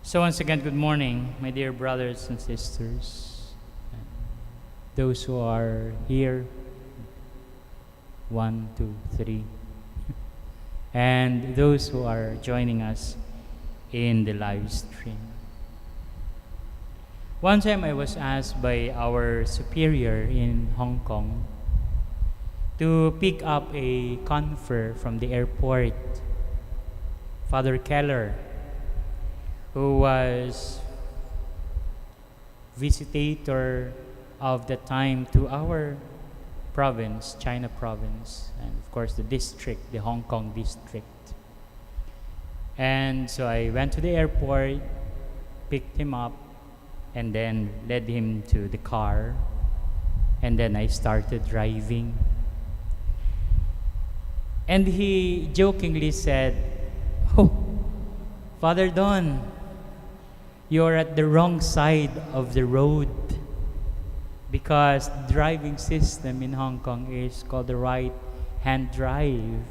So once again, good morning, my dear brothers and sisters. Those who are here, 1, 2, 3, and those who are joining us in the live stream. One time I was asked by our superior in Hong Kong to pick up a confer from the airport, Father Keller, who was visitator of the time to our province, China province, and of course the district, the Hong Kong district. And so I went to the airport, picked him up, and then led him to the car, and then I started driving. And he jokingly said, "Oh, Father Don, you're at the wrong side of the road," because the driving system in Hong Kong is called the right-hand drive.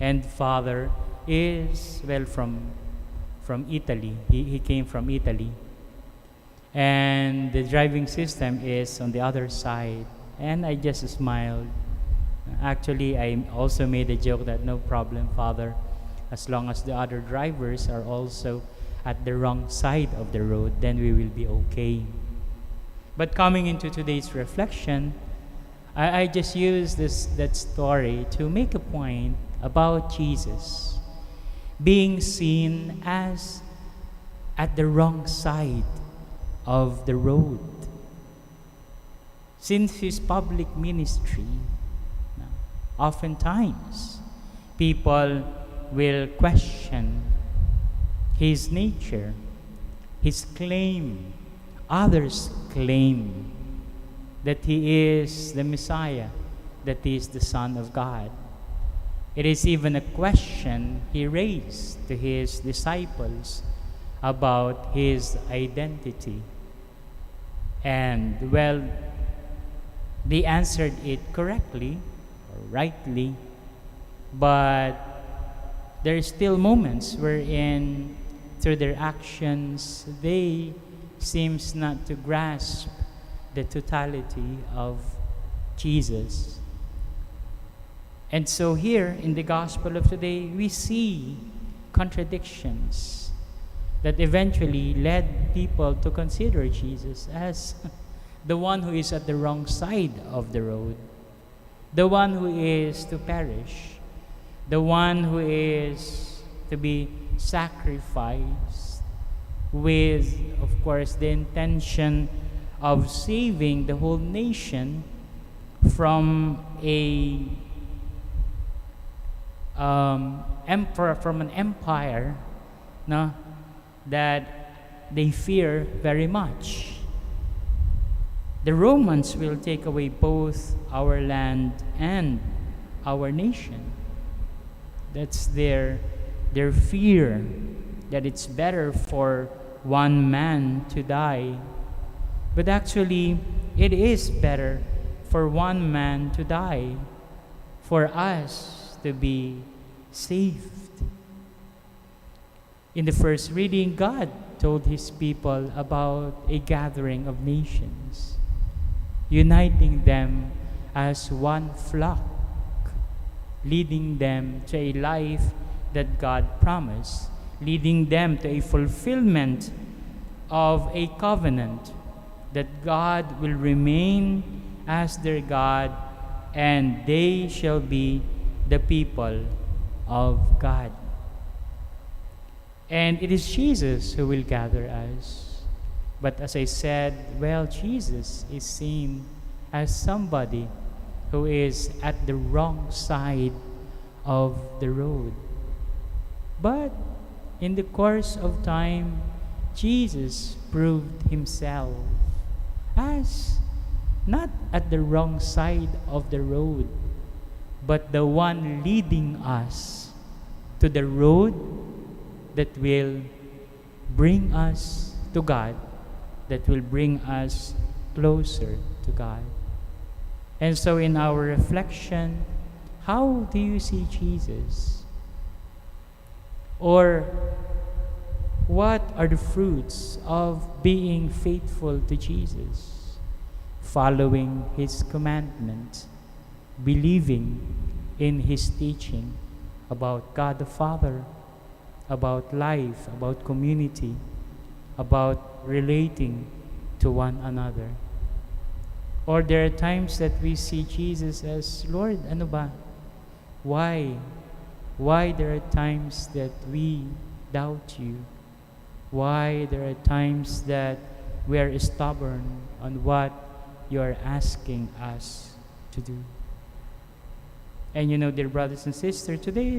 And Father is, well, from Italy. He came from Italy. And the driving system is on the other side. And I just smiled. Actually, I also made a joke that no problem, Father, as long as the other drivers are also at the wrong side of the road, then we will be okay. But coming into today's reflection, I just use that story to make a point about Jesus being seen as at the wrong side of the road. Since his public ministry, oftentimes people will question his nature, his claim. Others claim that he is the Messiah, that he is the Son of God. It is even a question he raised to his disciples about his identity. And, well, they answered it correctly, or rightly, but there are still moments wherein through their actions they seems not to grasp the totality of Jesus. And so here in the gospel of today, we see contradictions that eventually led people to consider Jesus as the one who is at the wrong side of the road, the one who is to perish, the one who is to be sacrificed with, of course, the intention of saving the whole nation from an empire, no, that they fear very much. The Romans will take away both our land and our nation. That's their fear, that it's better for one man to die. But actually, it is better for one man to die, for us to be saved. In the first reading, God told his people about a gathering of nations, uniting them as one flock, leading them to a life that God promised, leading them to a fulfillment of a covenant that God will remain as their God and they shall be the people of God. And it is Jesus who will gather us. But as I said, well, Jesus is seen as somebody who is at the wrong side of the road. But in the course of time, Jesus proved himself as not at the wrong side of the road, but the one leading us to the road that will bring us to God, that will bring us closer to God. And so in our reflection, how do you see Jesus? Or what are the fruits of being faithful to Jesus? Following His commandments, believing in His teaching about God the Father, about life, about community, about relating to one another. Or there are times that we see Jesus as, Lord, ano ba? Why? Why there are times that we doubt you? Why there are times that we are stubborn on what you are asking us to do? And you know, dear brothers and sisters, today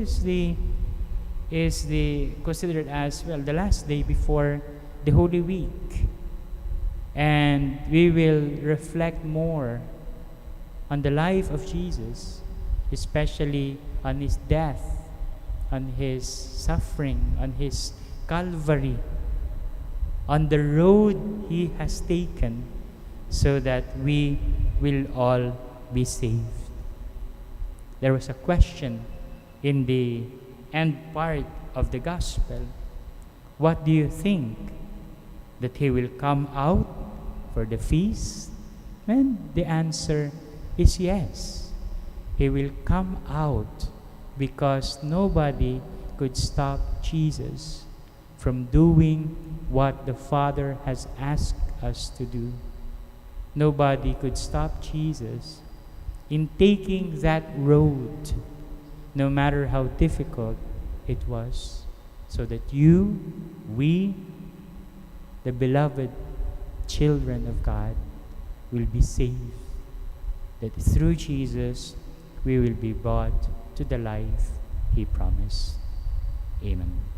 is the considered as well the last day before the Holy Week. And we will reflect more on the life of Jesus, especially on His death, on His suffering, on His Calvary, on the road He has taken, so that we will all be saved. There was a question in the end part of the gospel. What do you think? That He will come out for the feast? And the answer is yes. He will come out because nobody could stop Jesus from doing what the Father has asked us to do. Nobody could stop Jesus in taking that road, no matter how difficult it was, so that you, we, the beloved children of God, will be saved. That through Jesus, we will be brought to the life He promised. Amen.